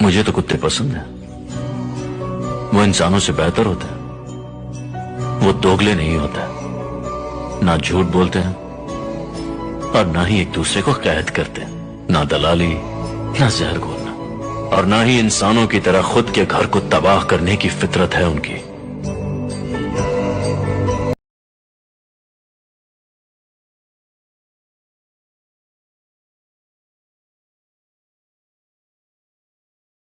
मुझे तो कुत्ते पसंद हैं। वो इंसानों से बेहतर होते हैं। वो दोगले नहीं होते, ना झूठ बोलते हैं और ना ही एक दूसरे को कैद करते हैं। ना दलाली, ना जहर घोलना, और ना ही इंसानों की तरह खुद के घर को तबाह करने की फितरत है उनकी।